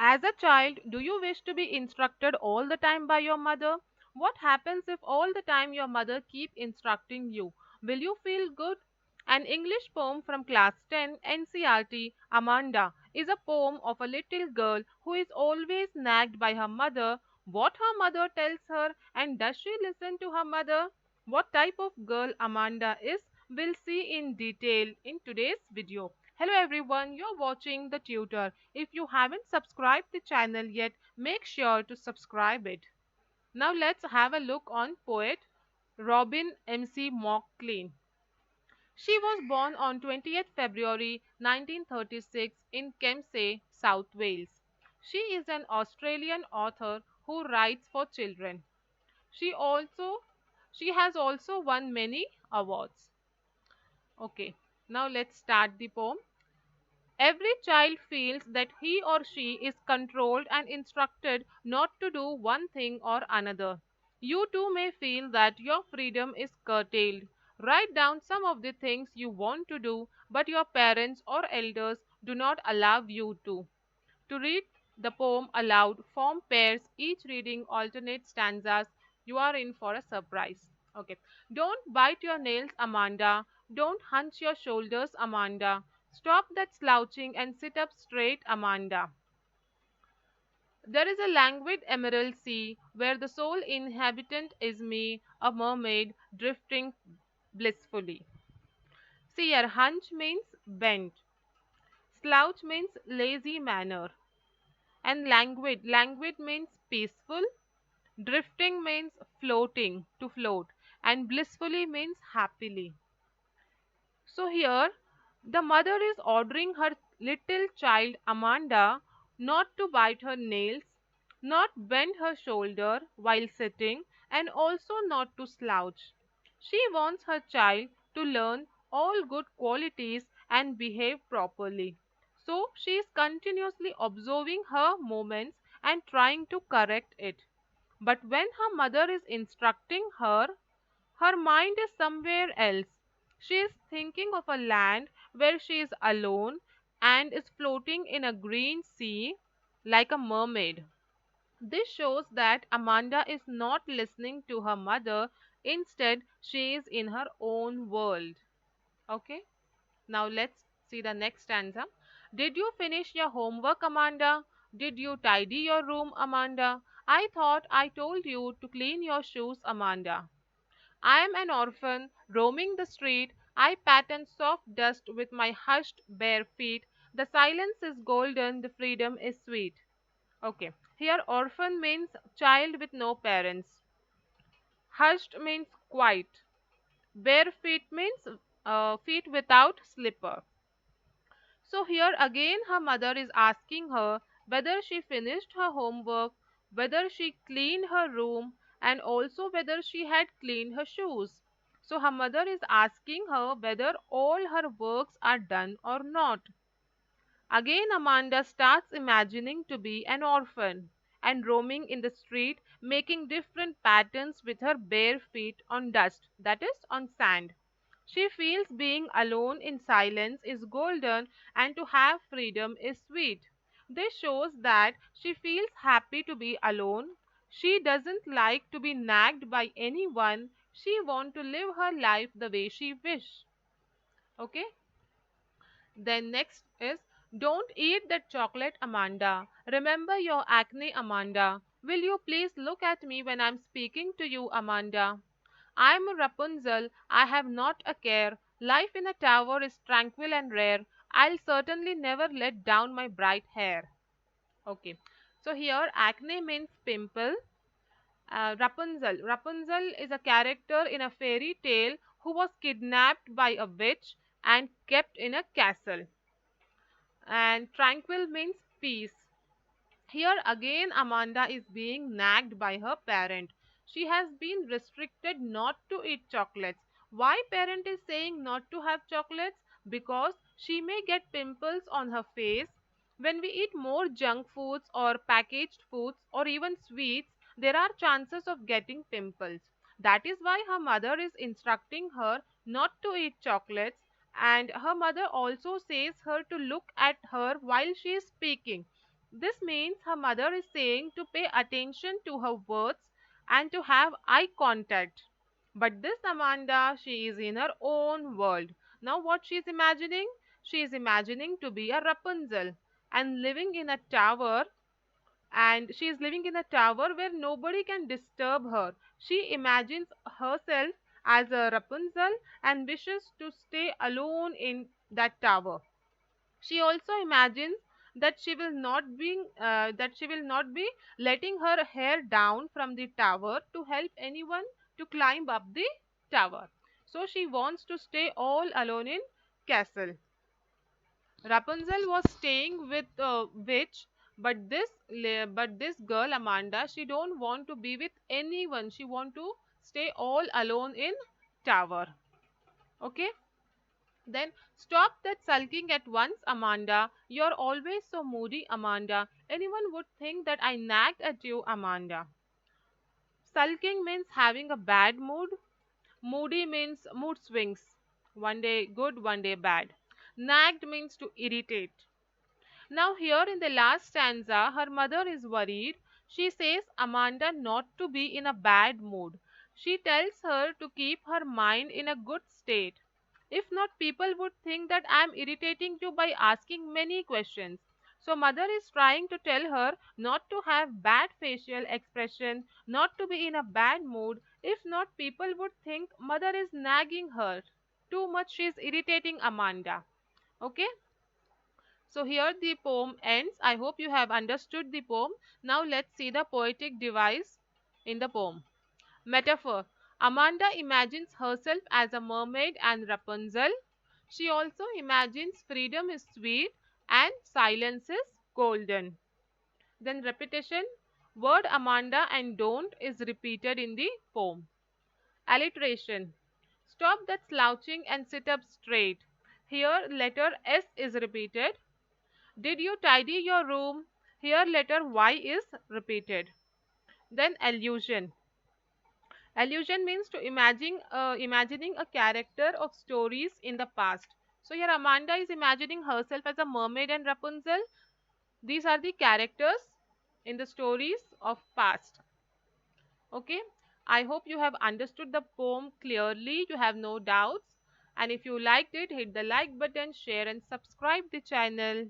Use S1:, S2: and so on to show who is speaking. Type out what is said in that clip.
S1: As a child, do you wish to be instructed all the time by your mother? What happens if all the time your mother keep instructing you? Will you feel good? An English poem from class 10 NCRT, Amanda, is a poem of a little girl who is always nagged by her mother. What her mother tells her, and does she listen to her mother? What type of girl Amanda is, we'll see in detail in today's video. Hello everyone, you're watching the Tutor. If you haven't subscribed the channel yet, make sure to subscribe it. Now let's have a look on poet Robin MC McLean. She was born on 20th February 1936 in Kempsey, South Wales. She is an Australian author who writes for children. She also she has also won many awards. Okay, now let's start the poem. Every child feels that he or she is controlled and instructed not to do one thing or another. You too may feel that your freedom is curtailed. Write down some of the things you want to do, but your parents or elders do not allow you to. To read the poem aloud, form pairs, each reading alternate stanzas. You are in for a surprise. Okay. Don't bite your nails, Amanda. Don't hunch your shoulders, Amanda. Stop that slouching and sit up straight, Amanda. There is a languid emerald sea where the sole inhabitant is me, a mermaid drifting blissfully. See, your hunch means bent, slouch means lazy manner, and languid means peaceful, drifting means floating, to float, and blissfully means happily. So here the mother is ordering her little child Amanda not to bite her nails, not bend her shoulder while sitting, and also not to slouch. She wants her child to learn all good qualities and behave properly. So she is continuously observing her movements and trying to correct it. But when her mother is instructing her, her mind is somewhere else. She is thinking of a land where she is alone and is floating in a green sea like a mermaid. This shows that Amanda is not listening to her mother, instead, she is in her own world. Okay, now let's see the next stanza. Did you finish your homework, Amanda? Did you tidy your room, Amanda? I thought I told you to clean your shoes, Amanda. I am an orphan roaming the street. I pattern soft dust with my hushed bare feet. The silence is golden, the freedom is sweet. Okay, here orphan means child with no parents. Hushed means quiet. Bare feet means feet without slipper. So here again her mother is asking her whether she finished her homework, whether she cleaned her room, and also whether she had cleaned her shoes. So her mother is asking her whether all her works are done or not. Again Amanda starts imagining to be an orphan and roaming in the street, making different patterns with her bare feet on dust, that is, on sand. She feels being alone in silence is golden and to have freedom is sweet. This shows that she feels happy to be alone. She doesn't like to be nagged by anyone. She wants to live her life the way she wish. Okay? Then next is don't eat that chocolate, Amanda. Remember your acne, Amanda. Will you please look at me when I'm speaking to you, Amanda? I'm a Rapunzel. I have not a care. Life in a tower is tranquil and rare. I'll certainly never let down my bright hair. Okay. So here acne means pimple. Rapunzel. Rapunzel is a character in a fairy tale who was kidnapped by a witch and kept in a castle. And tranquil means peace. Here again, Amanda is being nagged by her parent. She has been restricted not to eat chocolates. Why parent is saying not to have chocolates? Because she may get pimples on her face. When we eat more junk foods or packaged foods or even sweets, there are chances of getting pimples. That is why her mother is instructing her not to eat chocolates, and her mother also says her to look at her while she is speaking. This means her mother is saying to pay attention to her words and to have eye contact. But this Amanda, she is in her own world. Now, what she is imagining? She is imagining to be a Rapunzel and living in a tower, and she is living in a tower where nobody can disturb her. She imagines herself as a Rapunzel and wishes to stay alone in that tower. She also imagines that she will not be letting her hair down from the tower to help anyone to climb up the tower. So she wants to stay all alone in castle. Rapunzel was staying with a witch, but this girl Amanda, she don't want to be with anyone. She want to stay all alone in tower. Okay? Then stop that sulking at once, Amanda. You're always so moody, Amanda. Anyone would think that I nagged at you, Amanda. Sulking means having a bad mood. Moody means mood swings. One day good, one day bad. Nagged means to irritate. Now, here in the last stanza, her mother is worried. She says Amanda not to be in a bad mood. She tells her to keep her mind in a good state. If not, people would think that I am irritating you by asking many questions. So, mother is trying to tell her not to have bad facial expression, not to be in a bad mood. If not, people would think mother is nagging her. Too much she is irritating Amanda. Okay? So here the poem ends. I hope you have understood the poem. Now let's see the poetic device in the poem. Metaphor. Amanda imagines herself as a mermaid and Rapunzel. She also imagines freedom is sweet and silence is golden. Then repetition. Word Amanda and don't is repeated in the poem. Alliteration. Stop that slouching and sit up straight. Here letter S is repeated. Did you tidy your room? Here letter Y is repeated. Then allusion. Allusion means to imagining a character of stories in the past. So here Amanda is imagining herself as a mermaid and Rapunzel. These are the characters in the stories of past. Okay. I hope you have understood the poem clearly. You have no doubts. And if you liked it, hit the like button, share and subscribe the channel.